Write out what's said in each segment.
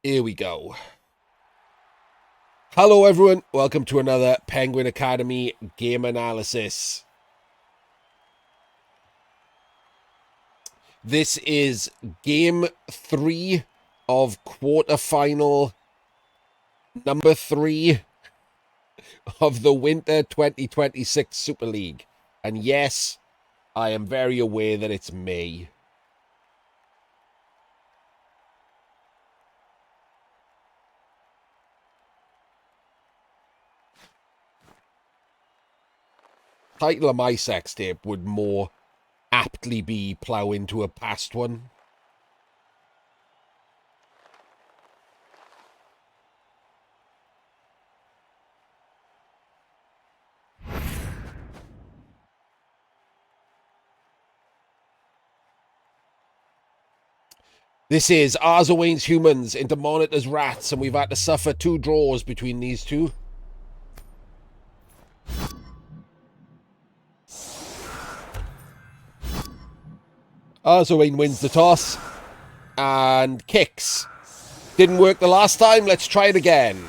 Here we go. Hello everyone, welcome to another Penguin Academy game analysis. This is game 3 of quarterfinal number 3 of the Winter 2026 Super League. And yes, I am very aware that it's May. Title of my sex tape would more aptly be plow into a past one. This is Arzowane's humans into Monitor's rats, and we've had to suffer 2 draws between these two. Arzowane wins the toss and kicks. Didn't work the last time, let's try it again.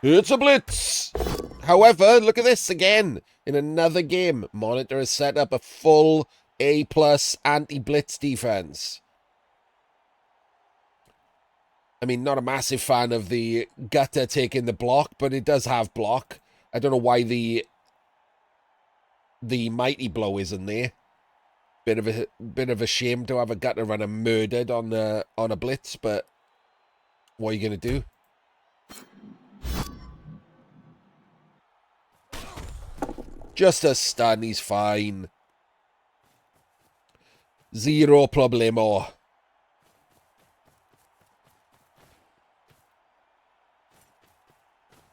It's a blitz. However, look at this again. In another game, Monitor has set up a full A+ anti-blitz defense. I mean, not a massive fan of the gutter taking the block, but it does have block. I don't know why the mighty blow isn't there. Bit of a shame to have a gutter runner murdered on a blitz, but what are you gonna do? Just a stun, he's fine. Zero problemo.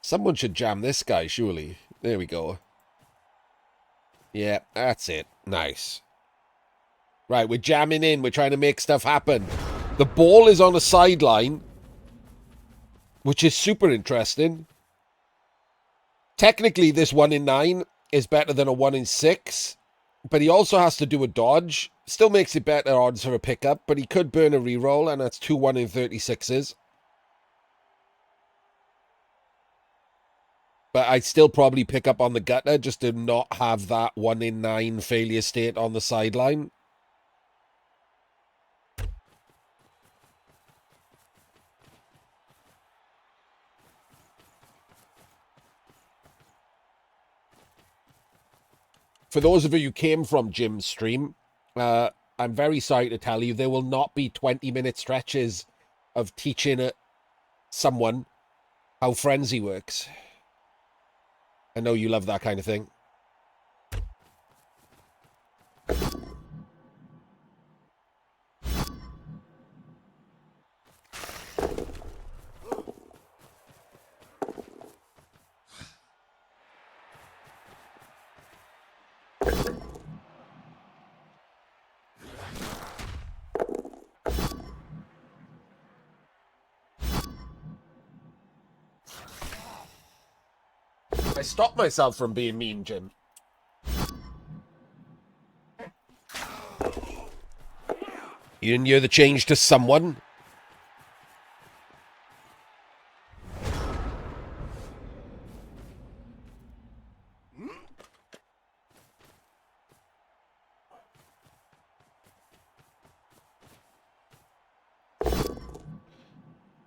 Someone should jam this guy, surely. There we go. Yeah, that's it. Nice. Right, we're jamming in. We're trying to make stuff happen. The ball is on a sideline, which is super interesting. Technically, this 1 in 9 is better than a 1 in 6, but he also has to do a dodge. Still makes it better odds for a pickup, but he could burn a reroll, and that's 2 1 in 36s. But I'd still probably pick up on the gutter just to not have that 1 in 9 failure state on the sideline. For those of you who came from Jim's stream, I'm very sorry to tell you there will not be 20-minute stretches of teaching someone how frenzy works. I know you love that kind of thing. I stopped myself from being mean, Jim. You didn't hear the change to someone?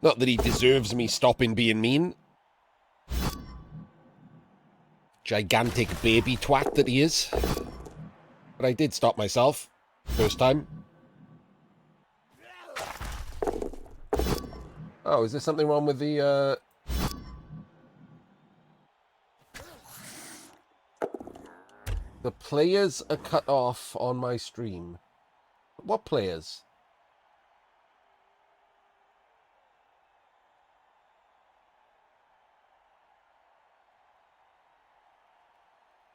Not that he deserves me stopping being mean. Gigantic baby twat that he is. But I did stop myself. First time. Oh, is there something wrong with the, The players are cut off on my stream. What players?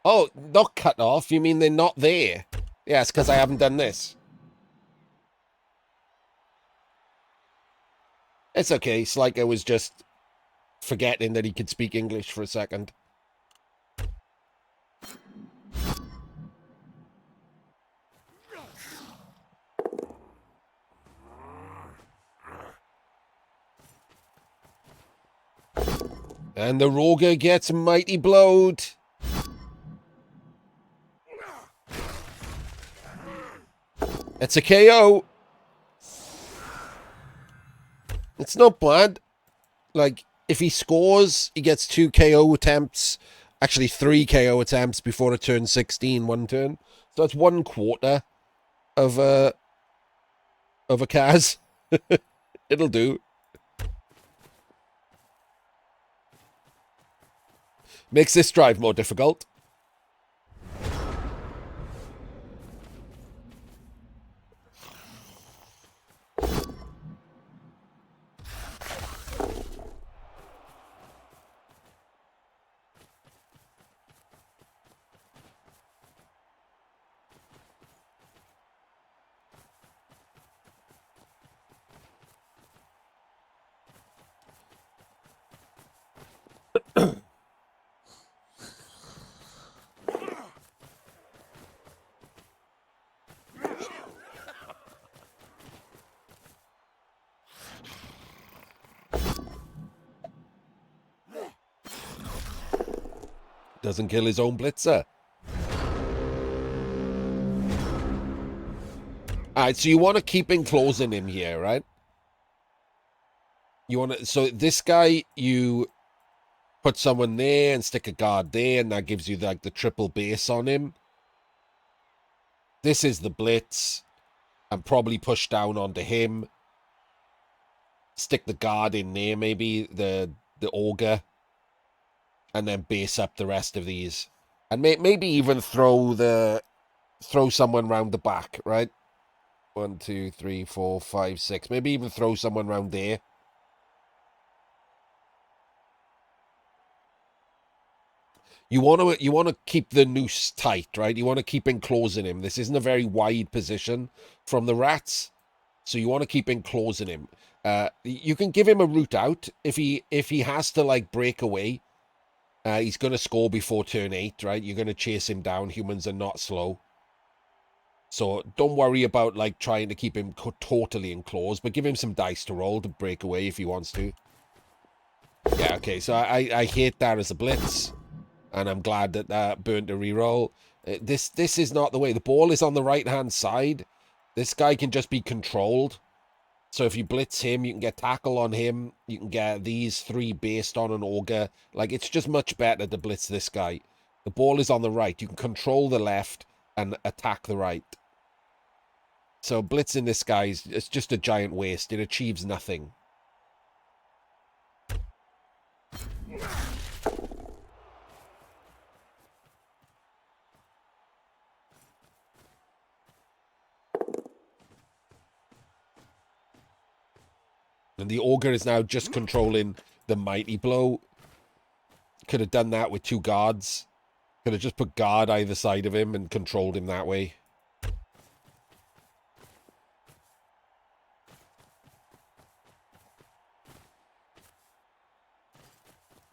Oh, not cut off. You mean they're not there? Yeah, it's because I haven't done this. It's okay. It's like I was just forgetting that he could speak English for a second. And the Roger gets mighty blowed. It's a KO. It's not bad. Like, if he scores, he gets 2 KO attempts. Actually, 3 KO attempts before it turns 16 one turn. So that's 1/4 of a Kaz. It'll do. Makes this drive more difficult. Doesn't kill his own blitzer. Alright, so you want to keep enclosing him here, right? You want to... So this guy, you put someone there and stick a guard there, and that gives you, like, the triple base on him. This is the blitz. And probably push down onto him. Stick the guard in there, maybe. The ogre. And then base up the rest of these. And maybe even throw someone round the back, right? 1, 2, 3, 4, 5, 6. Maybe even throw someone round there. You want to keep the noose tight, right? You want to keep enclosing him. This isn't a very wide position from the rats, so you want to keep enclosing him. You can give him a route out if he has to like break away. He's going to score before turn 8, right? You're going to chase him down. Humans are not slow. So don't worry about like trying to keep him totally enclosed, but give him some dice to roll to break away if he wants to. Yeah, okay. So I hate that as a blitz, and I'm glad that that burnt a reroll. This is not the way. The ball is on the right-hand side. This guy can just be controlled. So if you blitz him, you can get tackle on him. You can get these 3 based on an ogre. Like, it's just much better to blitz this guy. The ball is on the right. You can control the left and attack the right. So blitzing this guy it's just a giant waste. It achieves nothing. And the ogre is now just controlling the mighty blow. Could have done that with 2 guards. Could have just put guard either side of him and controlled him that way.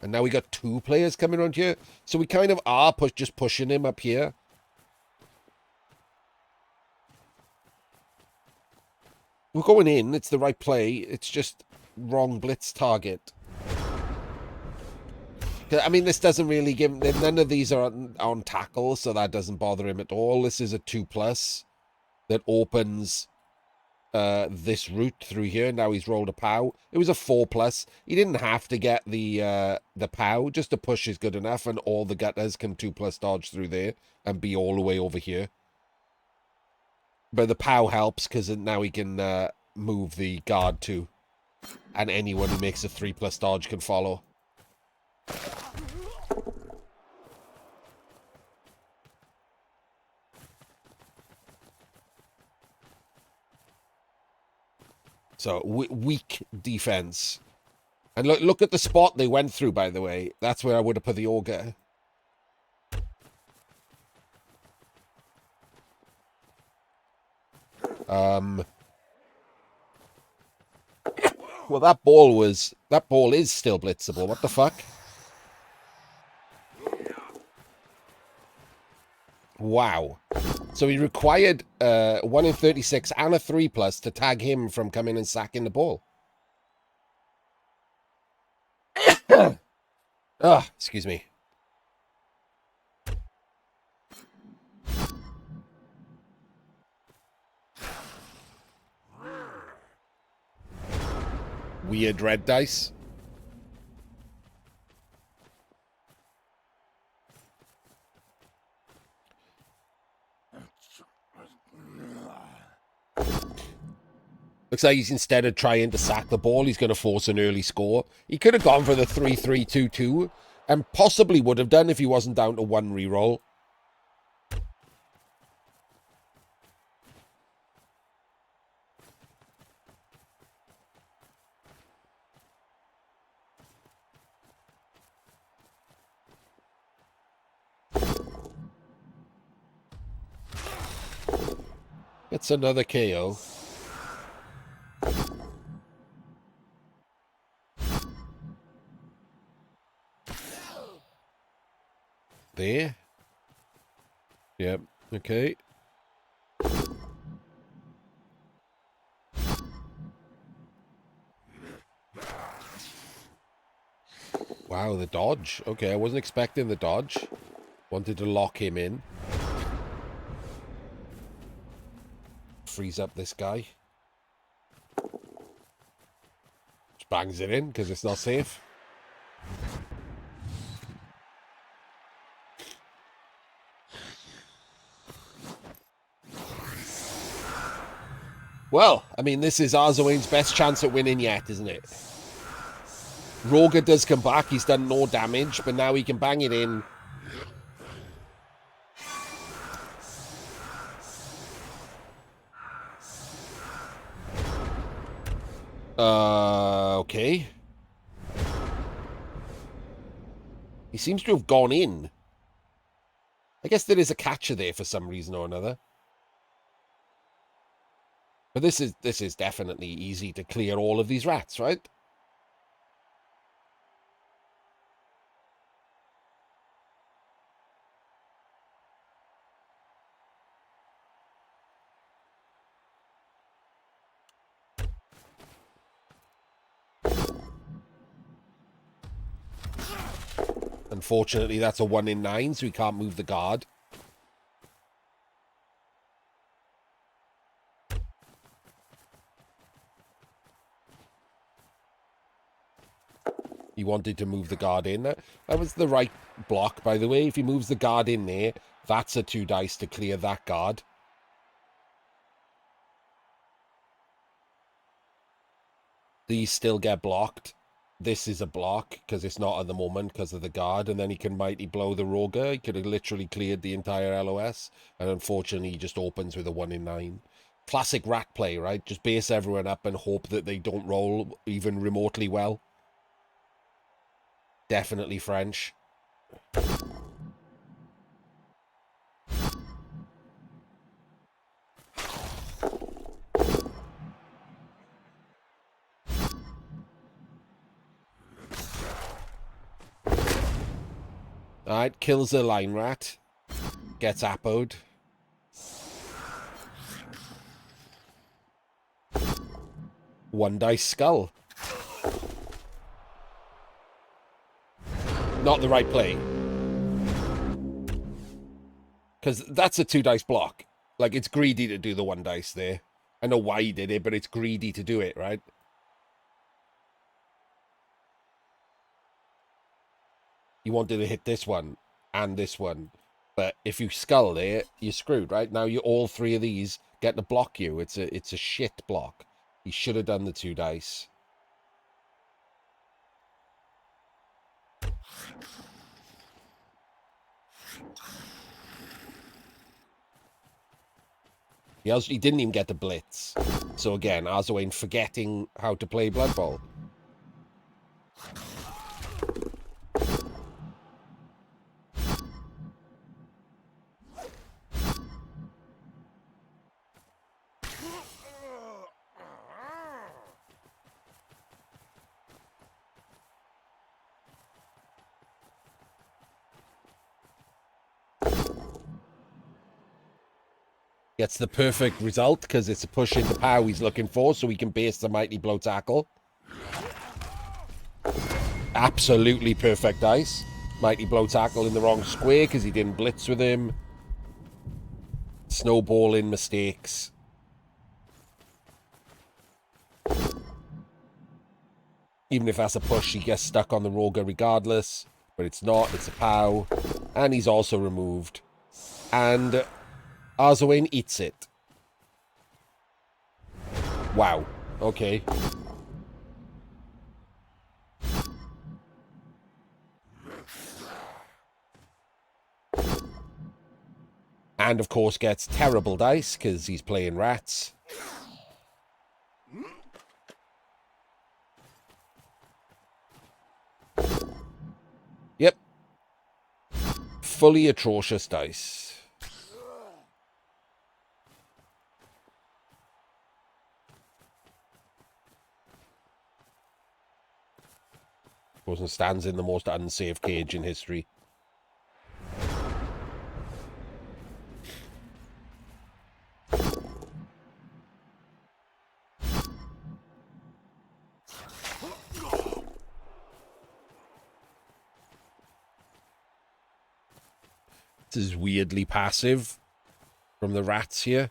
And now we got 2 players coming around here. So we kind of are just pushing him up here. We're going in. It's the right play. It's just wrong blitz target. I mean, this doesn't really give... None of these are on tackle, so that doesn't bother him at all. This is a 2+ that opens... this route through here. Now he's rolled a POW. It was a 4+. He didn't have to get the POW. Just a push is good enough, and all the gutters can 2+ dodge through there and be all the way over here. But the POW helps because now he can move the guard too, and anyone who makes a 3+ dodge can follow. So, weak defense. And look at the spot they went through, by the way. That's where I would have put the ogre. Well, that ball is still blitzable. What the fuck? Wow. So he required 1 in 36 and a 3+ to tag him from coming and sacking the ball. Excuse me. Weird red dice. Looks like he's, instead of trying to sack the ball, he's going to force an early score. He could have gone for the 3-3-2-2 and possibly would have done if he wasn't down to 1 reroll. It's another KO. There. Yep. Okay. Wow, the dodge. Okay, I wasn't expecting the dodge. Wanted to lock him in. Freeze up this guy. Just bangs it in because it's not safe. Well, I mean, this is Arzowane's best chance at winning yet, isn't it? Roger does come back. He's done no damage, but now he can bang it in. Okay. He seems to have gone in. I guess there is a catcher there for some reason or another. But this is definitely easy to clear all of these rats, right? Unfortunately, that's a 1 in 9, so he can't move the guard. He wanted to move the guard in. That was the right block, by the way. If he moves the guard in there, that's a 2 dice to clear that guard. These still get blocked. This is a block because it's not at the moment because of the guard, and then he can mighty blow the Roger. He could have literally cleared the entire LOS, and unfortunately he just opens with a 1 in 9. Classic rat play, right? Just base everyone up and hope that they don't roll even remotely well. Definitely French. Alright, kills a line rat. Gets appoed. One dice skull. Not the right play. Because that's a 2 dice block. Like, it's greedy to do the 1 dice there. I know why he did it, but it's greedy to do it, right? You wanted to hit this one and this one. But if you skull there, you're screwed, right? Now all 3 of these get to block you. It's a shit block. He should have done the 2 dice. He didn't even get the blitz. So again, Arzowane forgetting how to play Blood Bowl. Gets the perfect result because it's a push into pow he's looking for, so he can base the Mighty Blow tackle. Absolutely perfect dice. Mighty Blow tackle in the wrong square because he didn't blitz with him. Snowballing mistakes. Even if that's a push, he gets stuck on the Roger regardless. But it's not, it's a pow. And he's also removed. And Arzowane eats it. Wow. Okay. And, of course, gets terrible dice because he's playing rats. Yep. Fully atrocious dice. Goes and stands in the most unsafe cage in history. This is weirdly passive from the rats here.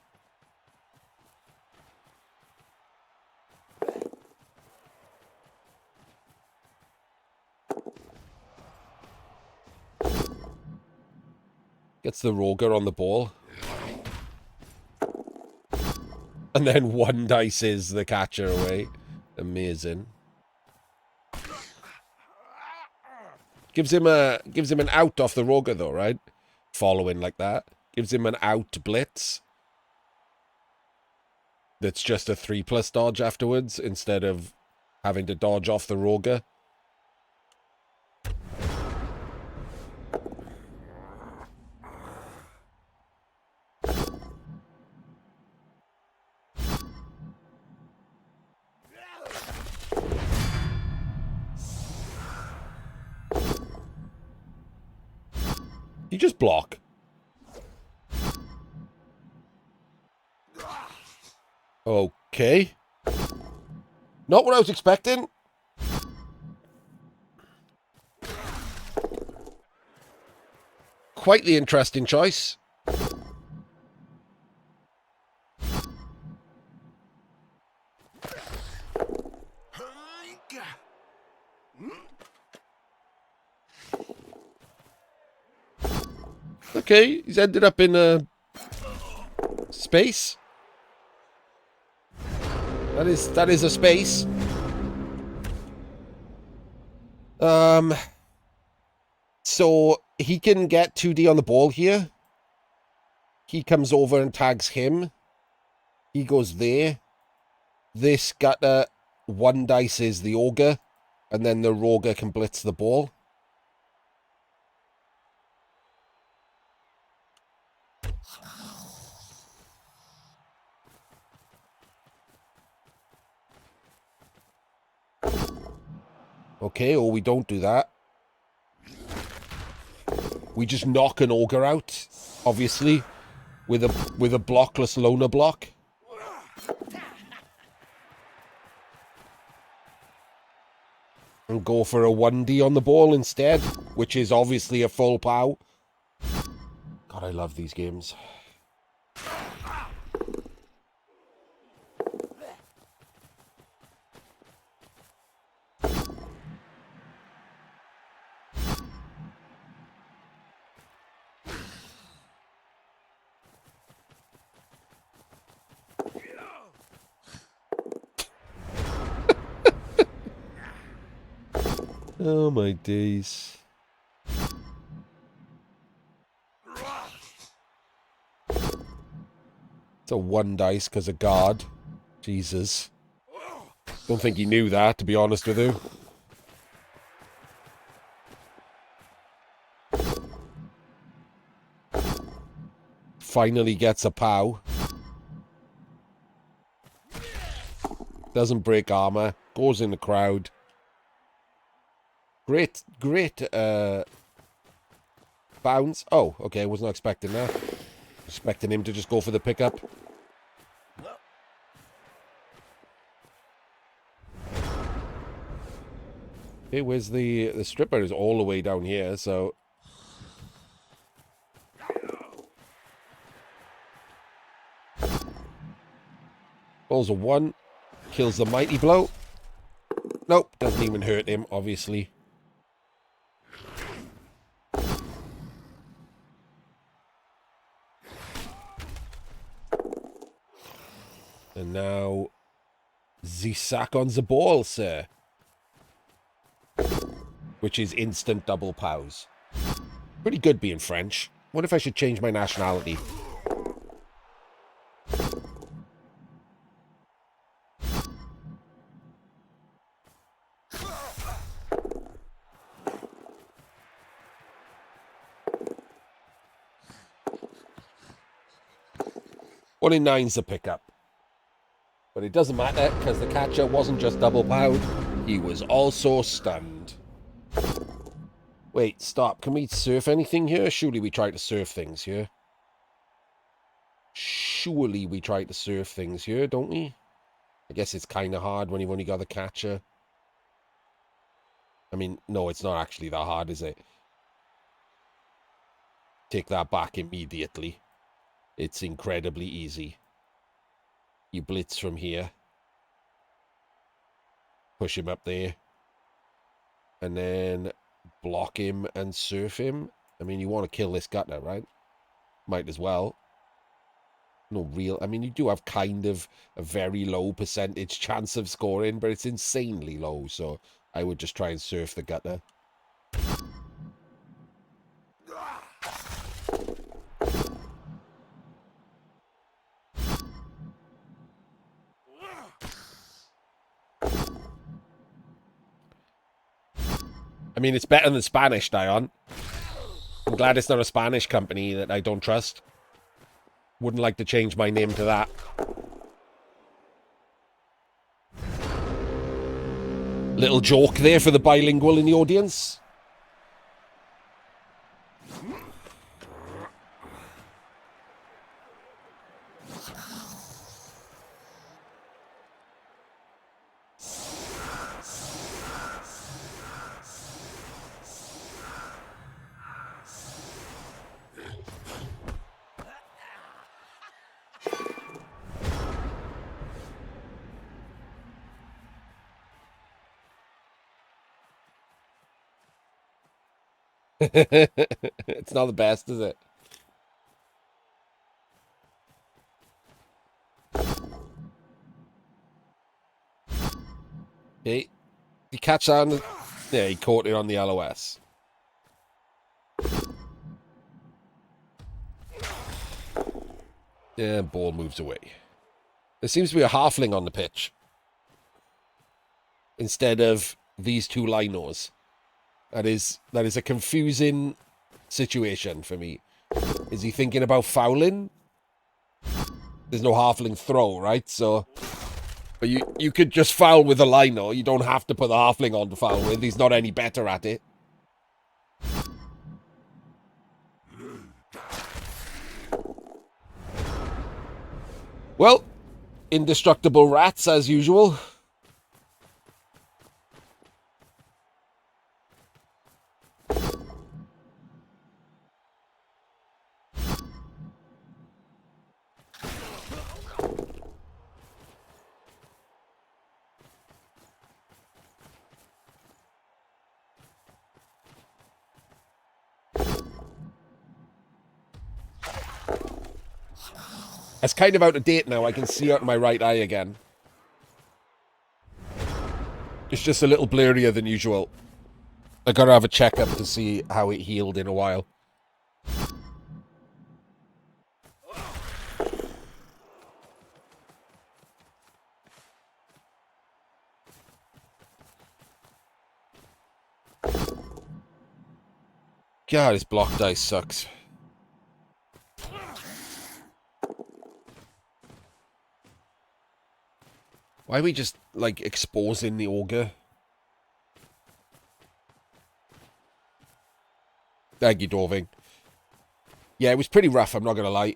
Gets the Roger on the ball. And then one dice is the catcher away. Amazing. Gives him an out off the Roger though, right? Following like that. Gives him an out blitz. That's just a 3+ dodge afterwards instead of having to dodge off the Roger. You just block. Okay. Not what I was expecting. Quite the interesting choice. Okay, he's ended up in a space. That is a space. So he can get 2D on the ball here. He comes over and tags him. He goes there. This gutter, one dice is the Ogre, and then the Roger can blitz the ball. Okay, or we don't do that. We just knock an Ogre out, obviously, with a blockless loner block. And go for a 1D on the ball instead, which is obviously a full pow. God, I love these games. Oh my days. It's a 1 dice because of guard. Jesus. Don't think he knew that, to be honest with you. Finally gets a pow. Doesn't break armor. Goes in the crowd. Great bounce. Oh, okay, was not expecting that. Expecting him to just go for the pickup. Okay, where's the stripper? Is all the way down here, so... Balls a 1. Kills the mighty blow. Nope, doesn't even hurt him, obviously. And now... the sack on the ball, sir. Which is instant double pows. Pretty good being French. What if I should change my nationality? One in 9's the pickup. But it doesn't matter, because the catcher wasn't just double powed, he was also stunned. Wait, stop. Can we surf anything here? Surely we try to surf things here. Surely we try to surf things here, don't we? I guess it's kind of hard when you've only got the catcher. I mean, no, it's not actually that hard, is it? Take that back immediately. It's incredibly easy. You blitz from here. Push him up there. And then block him and surf him. I mean, you want to kill this gutter, right? Might as well. No real... I mean, you do have kind of a very low percentage chance of scoring, but it's insanely low, so I would just try and surf the gutter. I mean, it's better than Spanish, Dion. I'm glad it's not a Spanish company that I don't trust. Wouldn't like to change my name to that. Little joke there for the bilingual in the audience. It's not the best, is it? Okay. You catch that on the... Yeah, he caught it on the LOS. Yeah, ball moves away. There seems to be a halfling on the pitch. Instead of these two linos. That is a confusing situation for me. Is he thinking about fouling? There's no halfling throw, right? So, but you could just foul with a lino. You don't have to put the halfling on to foul with. He's not any better at it. Well, indestructible rats as usual. It's kind of out of date now. I can see out of my right eye again. It's just a little blurrier than usual. I gotta have a checkup to see how it healed in a while. God, this block dice sucks. Why are we just, like, exposing the ogre? Thank you, Dorving. Yeah, it was pretty rough, I'm not gonna lie.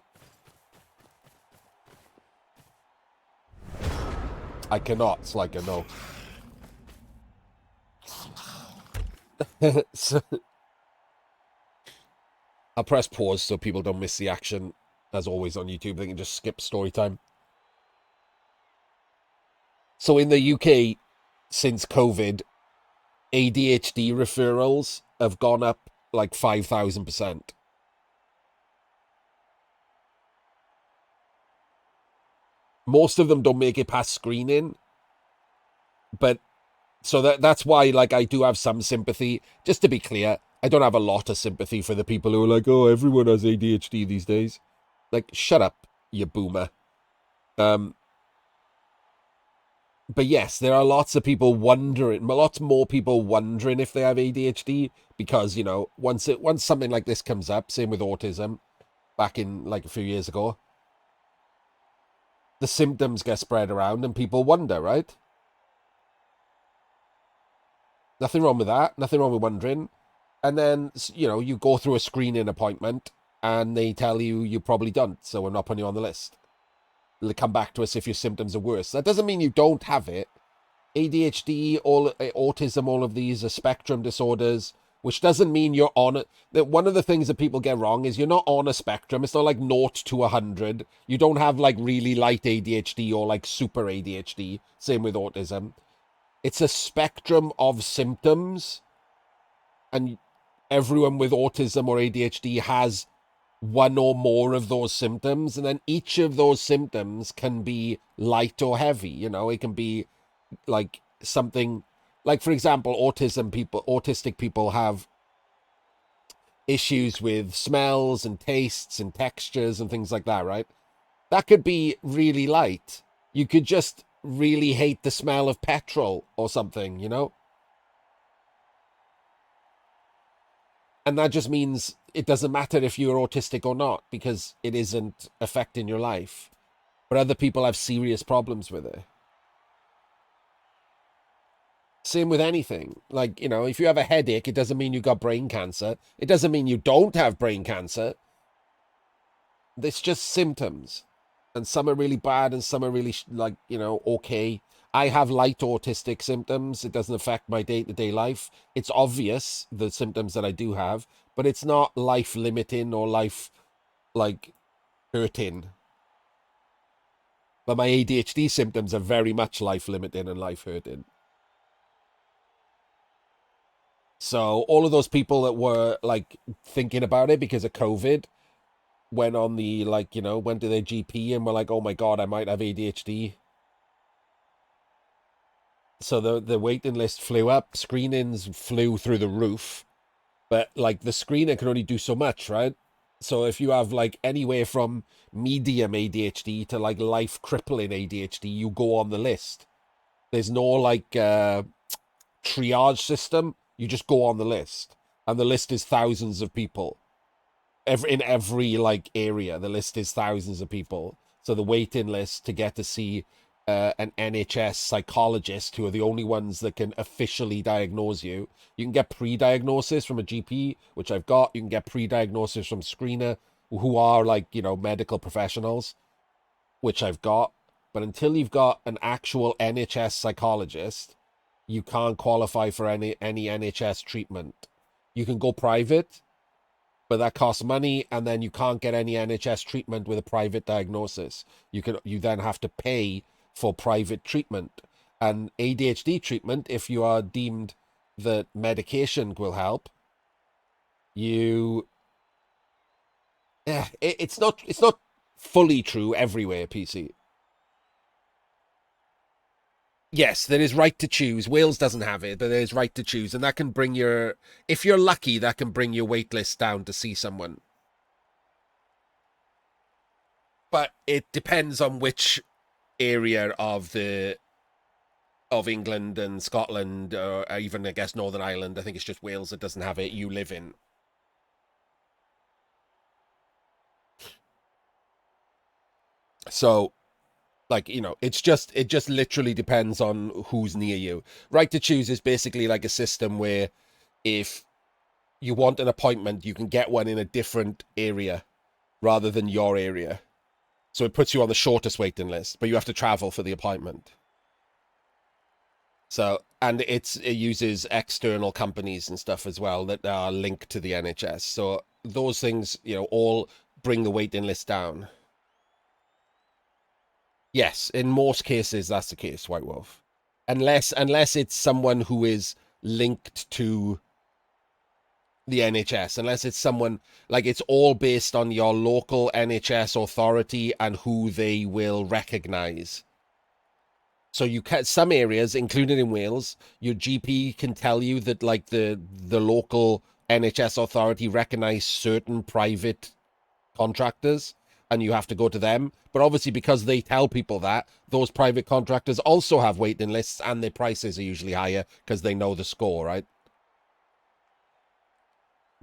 I cannot. It's like a no. So, I'll press pause so people don't miss the action. As always on YouTube, they can just skip story time. So in the UK, since COVID, ADHD referrals have gone up like 5,000%. Most of them don't make it past screening, but so that's why, like, I do have some sympathy. Just to be clear, I don't have a lot of sympathy for the people who are like, oh, everyone has ADHD these days. Like, shut up, you boomer. But yes, there are lots of people wondering, lots more people wondering if they have ADHD because, you know, once something like this comes up, same with autism, back in like a few years ago, the symptoms get spread around and people wonder, right? Nothing wrong with that. Nothing wrong with wondering. And then, you know, you go through a screening appointment and they tell you you probably don't, so we're not putting you on the list. They'll come back to us if your symptoms are worse. That doesn't mean you don't have it. ADHD, autism, all of these are spectrum disorders, which doesn't mean you're on it. One of the things that people get wrong is you're not on a spectrum. It's not like 0 to 100. You don't have like really light ADHD or like super ADHD. Same with autism. It's a spectrum of symptoms, and everyone with autism or ADHD has one or more of those symptoms, and then each of those symptoms can be light or heavy. You know, it can be like something like, for example, autistic people have issues with smells and tastes and textures and things like that, right? That could be really light. You could just really hate the smell of petrol or something, you know? And that just means it doesn't matter if you're autistic or not, because it isn't affecting your life. But other people have serious problems with it. Same with anything. Like, you know, if you have a headache, it doesn't mean you got brain cancer. It doesn't mean you don't have brain cancer. It's just symptoms. And some are really bad and some are really, like, you know, okay. I have light autistic symptoms. It doesn't affect my day-to-day life. It's obvious, the symptoms that I do have, but it's not life-limiting or life, like, hurting. But my ADHD symptoms are very much life-limiting and life-hurting. So all of those people that were, like, thinking about it because of COVID went on the, like, you know, went to their GP and were like, oh my God, I might have ADHD. So the waiting list flew up, screenings flew through the roof, but like the screener can only do so much, right? So if you have like anywhere from medium ADHD to like life crippling ADHD, you go on the list. There's no like triage system. You just go on the list, and the list is thousands of people. In every like area, the list is thousands of people. So the waiting list to get to see an NHS psychologist, who are the only ones that can officially diagnose you. You can get pre-diagnosis from a GP, which I've got. You can get pre-diagnosis from screener, who are like, you know, medical professionals, which I've got. But until you've got an actual NHS psychologist, you can't qualify for any NHS treatment. You can go private, but that costs money, and then you can't get any NHS treatment with a private diagnosis. You then have to pay for private treatment. And ADHD treatment, if you are deemed that medication will help, it's not fully true everywhere, PC. Yes, there is right to choose. Wales doesn't have it, but there is right to choose, and that can bring your, if you're lucky, that can bring your wait list down to see someone. But it depends on which area of England and Scotland, or even I guess Northern Ireland. I think it's just Wales that doesn't have it. You live in. So, like, you know, it just literally depends on who's near you. Right to choose is basically like a system where if you want an appointment, you can get one in a different area rather than your area. So it puts you on the shortest waiting list, but you have to travel for the appointment. So, and it uses external companies and stuff as well that are linked to the NHS. So those things, all bring the waiting list down. Yes, in most cases that's the case, White Wolf. Unless it's someone who is linked to the NHS, unless it's someone like it's all based on your local NHS authority and who they will recognize. So you can some areas, including in Wales, your GP can tell you that like the local NHS authority recognize certain private contractors and you have to go to them. But obviously because they tell people that, those private contractors also have waiting lists and their prices are usually higher because they know the score, right?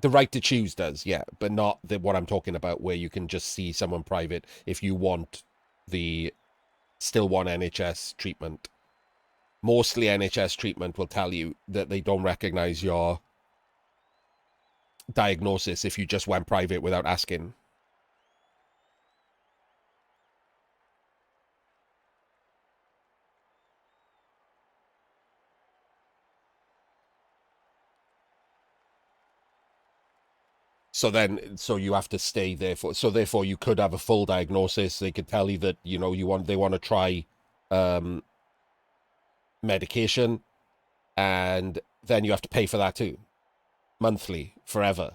The right to choose does, yeah, but not what I'm talking about where you can just see someone private if you want the still want NHS treatment. Mostly NHS treatment will tell you that they don't recognize your diagnosis if you just went private without asking. So you have to stay there so therefore you could have a full diagnosis. They could tell you that, they want to try um, medication, and then you have to pay for that too, monthly, forever.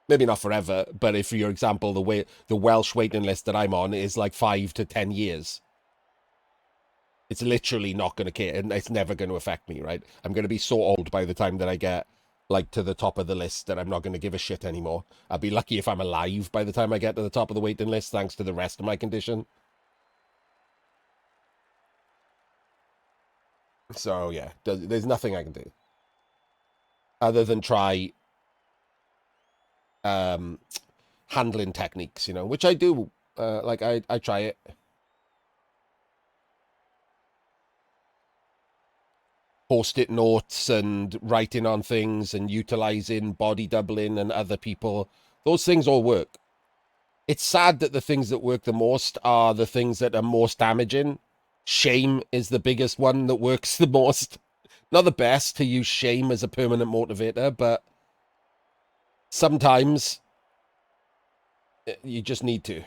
Maybe not forever, but if, for your example, the Welsh waiting list that I'm on is like 5 to 10 years, it's literally not going to care, and it's never going to affect me, right? I'm going to be so old by the time that I get like to the top of the list that I'm not going to give a shit anymore. I'll be lucky if I'm alive by the time I get to the top of the waiting list, thanks to the rest of my condition. So yeah, there's nothing I can do other than try um, handling techniques, which I do. Like I try it. Post-it notes and writing on things and utilizing body doubling and other people. Those things all work. It's sad that the things that work the most are the things that are most damaging. Shame is the biggest one that works the most. Not the best to use shame as a permanent motivator, but sometimes you just need to.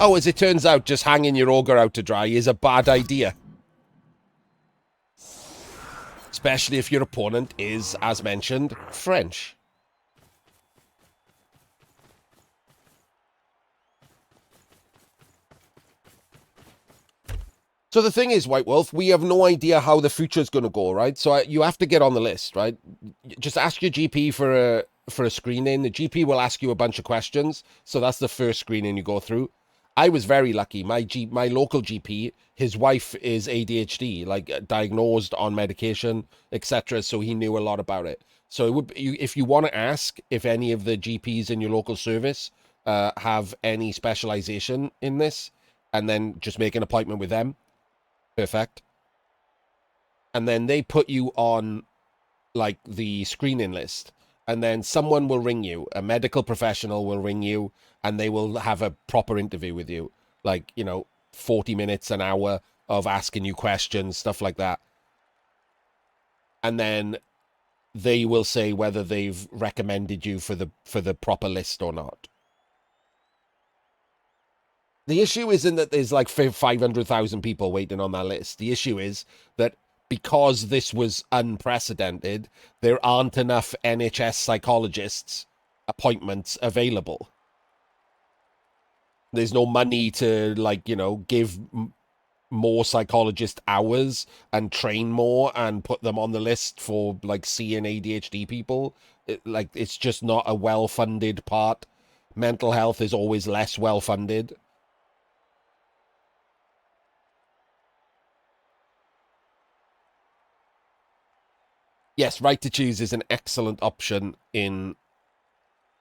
Oh, as it turns out, just hanging your ogre out to dry is a bad idea. Especially if your opponent is, as mentioned, French. So the thing is, White Wolf, we have no idea how the future is going to go, right? So you have to get on the list, right? Just ask your GP for a screening. The GP will ask you a bunch of questions. So that's the first screening you go through. I was very lucky. My local GP, his wife is ADHD, like diagnosed on medication, etc. So he knew a lot about it. So if you want to ask if any of the GPs in your local service have any specialization in this, and then just make an appointment with them. Perfect. And then they put you on like the screening list. And then someone will ring you, a medical professional will ring you, and they will have a proper interview with you. Like, 40 minutes, an hour of asking you questions, stuff like that. And then they will say whether they've recommended you for the proper list or not. The issue isn't that there's like 500,000 people waiting on that list. The issue is that because this was unprecedented, there aren't enough NHS psychologists appointments available. There's no money to give more psychologist hours and train more and put them on the list for like seeing ADHD people. It's just not a well-funded part. Mental health is always less well-funded. Yes, right to choose is an excellent option in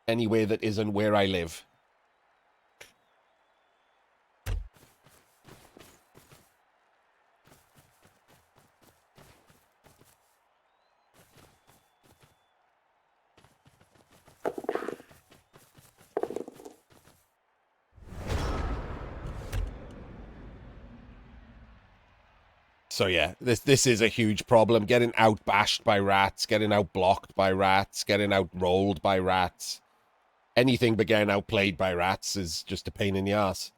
any way that isn't where I live. So yeah, this is a huge problem. Getting outbashed by rats, getting outblocked by rats, getting outrolled by rats. Anything but getting outplayed by rats is just a pain in the ass.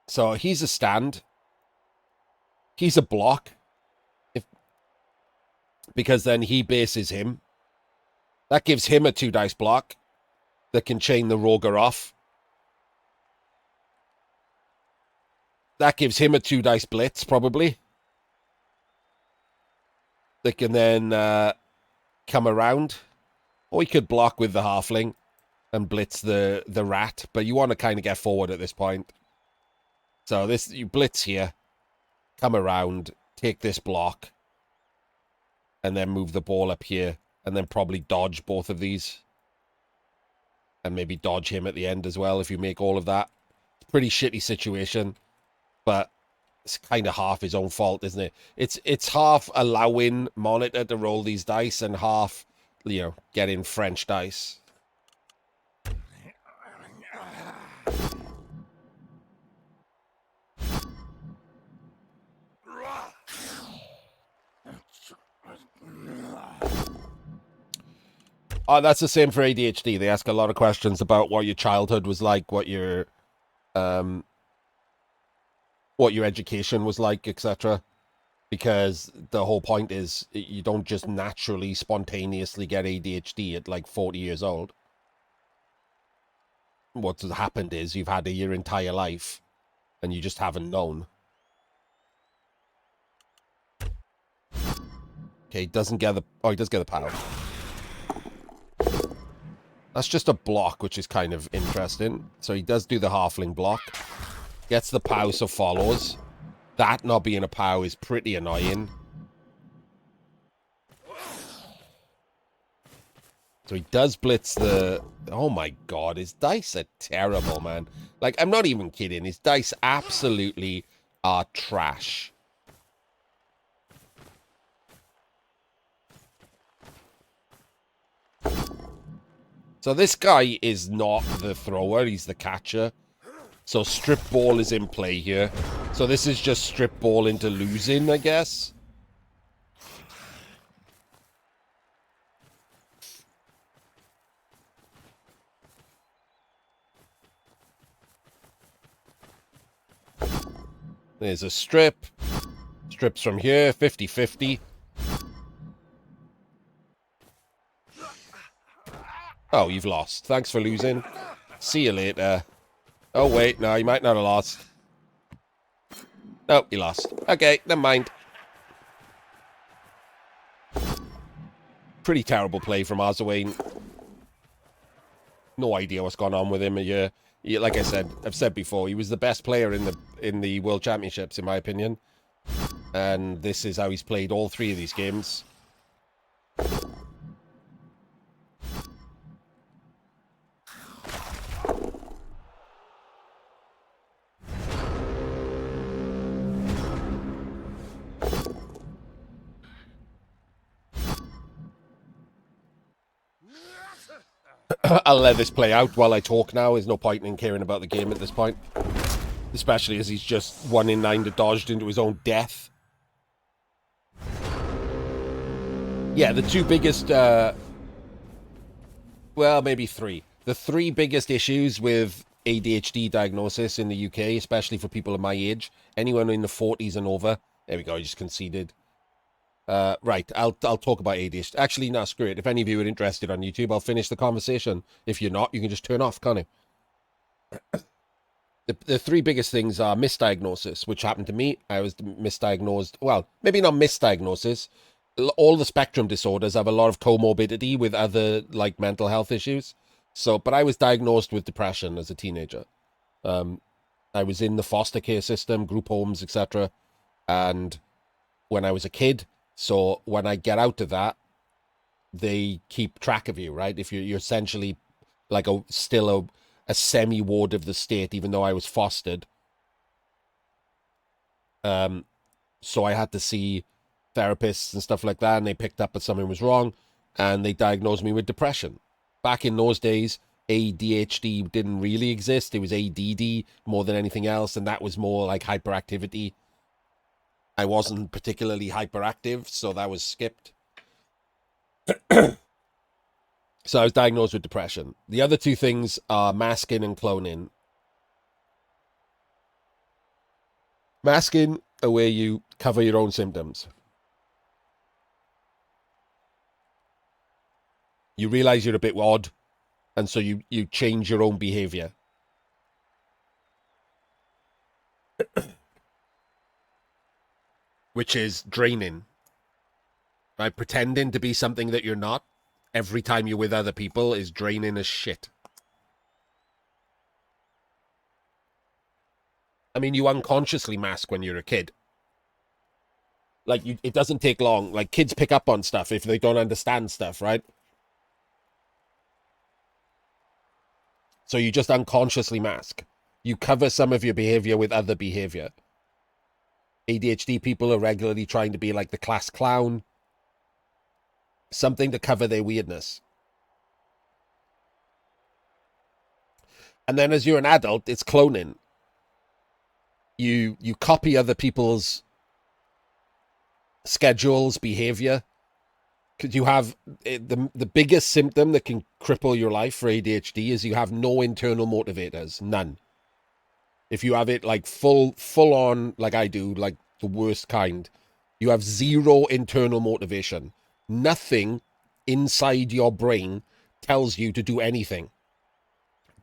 So he's a stand. He's a block. Because then he bases him. That gives him a 2-dice block that can chain the Roger off. That gives him a 2-dice blitz, probably. That can then come around. Or he could block with the halfling and blitz the rat. But you want to kind of get forward at this point. So you blitz here. Come around. Take this block. And then move the ball up here. And then probably dodge both of these. And maybe dodge him at the end as well if you make all of that. It's a pretty shitty situation. But it's kind of half his own fault, isn't it? It's half allowing Monitor to roll these dice and half, getting French dice. Oh, that's the same for ADHD. They ask a lot of questions about what your childhood was like, what your education was like, etc. Because the whole point is you don't just naturally, spontaneously get ADHD at like 40 years old. What's happened is you've had it your entire life and you just haven't known. Okay, he doesn't get the... Oh, he does get the power. That's just a block, which is kind of interesting. So he does do the halfling block. Gets the POW, so follows. That not being a POW is pretty annoying. So he does blitz the... Oh my god, his dice are terrible, man. Like, I'm not even kidding. His dice absolutely are trash. So this guy is not the thrower, he's the catcher. So strip ball is in play here. So this is just strip ball into losing, I guess. There's a strip. Strips from here, 50-50. Oh, you've lost. Thanks for losing. See you later. Oh, wait. No, you might not have lost. No, you lost. Okay, never mind. Pretty terrible play from Arzowane. No idea what's gone on with him. Like I said, I've said before, he was the best player in the World Championships, in my opinion. And this is how he's played all 3 of these games. I'll let this play out while I talk now. There's no point in caring about the game at this point. Especially as he's just 1 in 9 that dodged into his own death. Yeah, the 2 biggest... well, maybe 3. The 3 biggest issues with ADHD diagnosis in the UK, especially for people of my age. Anyone in the 40s and over. There we go, I just conceded. Right, I'll talk about ADHD. Actually, no, screw it. If any of you are interested on YouTube, I'll finish the conversation. If you're not, you can just turn off, can't you? The 3 biggest things are misdiagnosis, which happened to me. I was misdiagnosed. Well, maybe not misdiagnosis. All the spectrum disorders have a lot of comorbidity with other, like, mental health issues. So, but I was diagnosed with depression as a teenager. I was in the foster care system, group homes, etc. And when I was a kid... So when I get out of that, they keep track of you, right? If you're essentially like still a semi-ward of the state, even though I was fostered. So I had to see therapists and stuff like that, and they picked up that something was wrong, and they diagnosed me with depression. Back in those days, ADHD didn't really exist. It was ADD more than anything else, and that was more like hyperactivity. I wasn't particularly hyperactive, so that was skipped. So I was diagnosed with depression. The other two things are masking and cloning. Masking are where you cover your own symptoms. You realize you're a bit odd, and so you change your own behavior. Which is draining. Right? Pretending to be something that you're not every time you're with other people is draining as shit. I mean, you unconsciously mask when you're a kid. Like, it doesn't take long. Like, kids pick up on stuff if they don't understand stuff, right? So you just unconsciously mask. You cover some of your behavior with other behavior. ADHD people are regularly trying to be like the class clown. Something to cover their weirdness. And then as you're an adult, it's cloning. You copy other people's schedules, behavior. Because you have the biggest symptom that can cripple your life for ADHD is you have no internal motivators. None. If you have it like full on, like I do, like the worst kind, you have zero internal motivation. Nothing inside your brain tells you to do anything.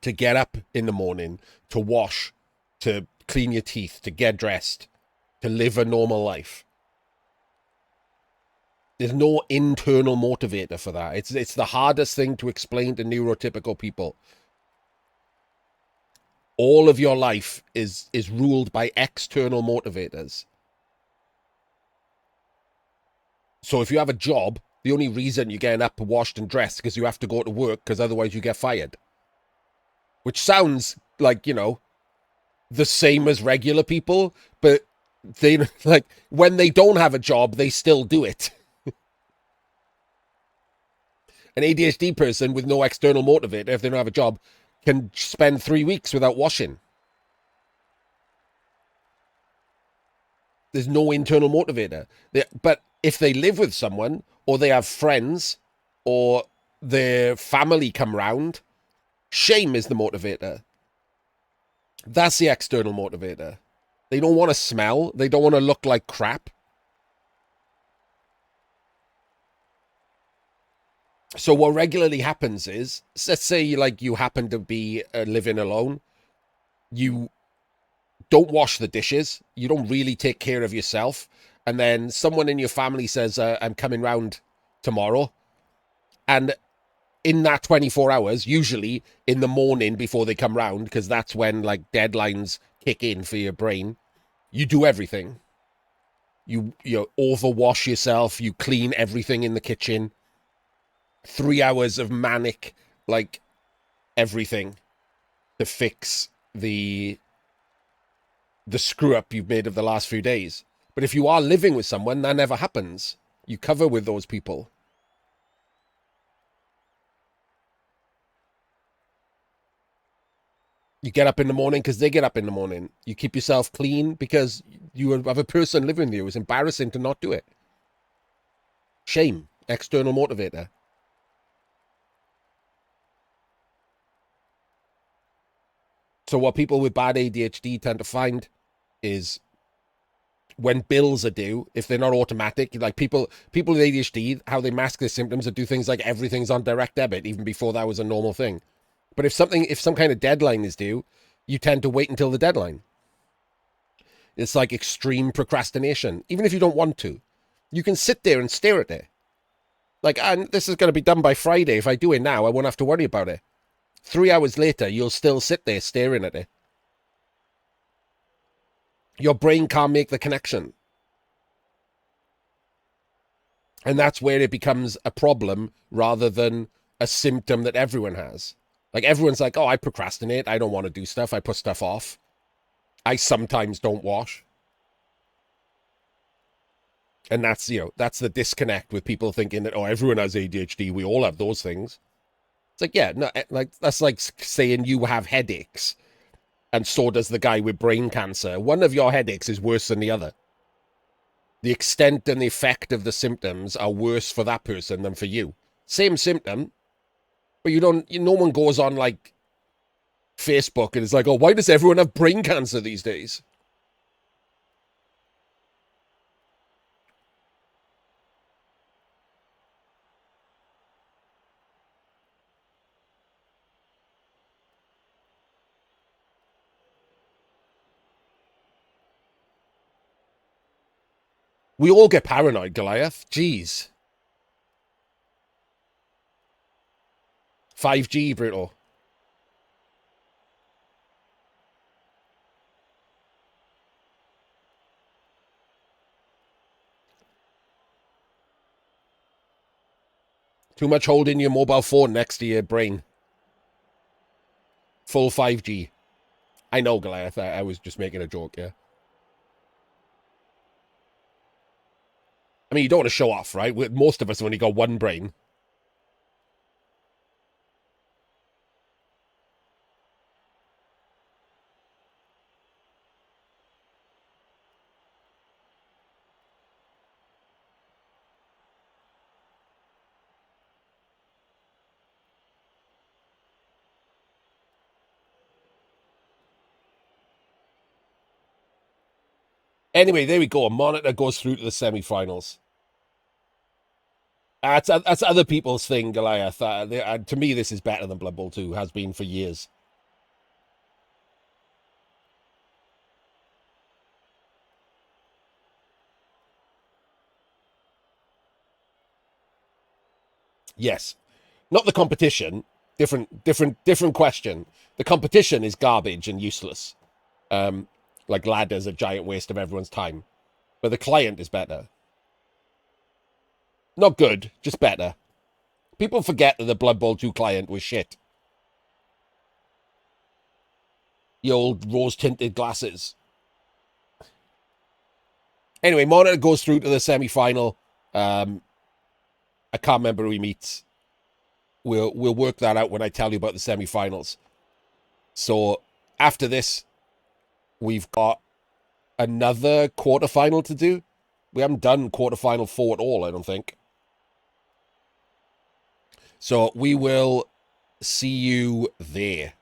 To get up in the morning, to wash, to clean your teeth, to get dressed, to live a normal life. There's no internal motivator for that. It's the hardest thing to explain to neurotypical people. All of your life is ruled by external motivators. So if you have a job, the only reason you're getting up, washed, and dressed is because you have to go to work, because otherwise you get fired. Which sounds like, you know, the same as regular people, but they, like, when they don't have a job, they still do it. An ADHD person with no external motivator, if they don't have a job, can spend 3 weeks without washing. There's no internal motivator. But if they live with someone, or they have friends, or their family come round, shame is the motivator. That's the external motivator. They don't want to smell. They don't want to look like crap. So what regularly happens is, let's say like you happen to be living alone. You don't wash the dishes. You don't really take care of yourself. And then someone in your family says, I'm coming round tomorrow. And in that 24 hours, usually in the morning before they come round, because that's when like deadlines kick in for your brain, you do everything. You overwash yourself. You clean everything in the kitchen. 3 hours of manic, like, everything to fix the screw up you've made of the last few days. But if you are living with someone, that never happens. You cover with those people. You get up in the morning because they get up in the morning. You keep yourself clean because you have a person living with you. It's embarrassing to not do it. Shame, external motivator. So what people with bad ADHD tend to find is when bills are due, if they're not automatic, like people with ADHD, how they mask their symptoms and do things like everything's on direct debit, even before that was a normal thing. But if some kind of deadline is due, you tend to wait until the deadline. It's like extreme procrastination. Even if you don't want to, you can sit there and stare at it. Like, this is going to be done by Friday. If I do it now, I won't have to worry about it. 3 hours later, you'll still sit there staring at it. Your brain can't make the connection. And that's where it becomes a problem rather than a symptom that everyone has. Like, everyone's like, oh, I procrastinate. I don't want to do stuff. I put stuff off. I sometimes don't wash. And that's, that's the disconnect with people thinking that, oh, everyone has ADHD. We all have those things. It's like, yeah, no, like that's like saying you have headaches and so does the guy with brain cancer. One of your headaches is worse than the other. The extent and the effect of the symptoms are worse for that person than for you. Same symptom, but no one goes on like Facebook and is like, oh, why does everyone have brain cancer these days? We all get paranoid, Goliath. Jeez. 5G, brutal. Too much holding your mobile phone next to your brain. Full 5G. I know, Goliath. I was just making a joke, yeah. I mean, you don't want to show off, right? Most of us have only got one brain. Anyway, there we go. A monitor goes through to the semi-finals. That's other people's thing, Goliath. To me, this is better than Blood Bowl 2. Has been for years. Yes. Not the competition. Different question. The competition is garbage and useless. Like ladder's a giant waste of everyone's time. But the client is better. Not good, just better. People forget that the Blood Bowl 2 client was shit. The old rose-tinted glasses. Anyway, Monitor goes through to the semi-final. I can't remember who he meets. We'll work that out when I tell you about the semi-finals. So after this, we've got another quarterfinal to do. We haven't done quarterfinal 4 at all, I don't think. So we will see you there.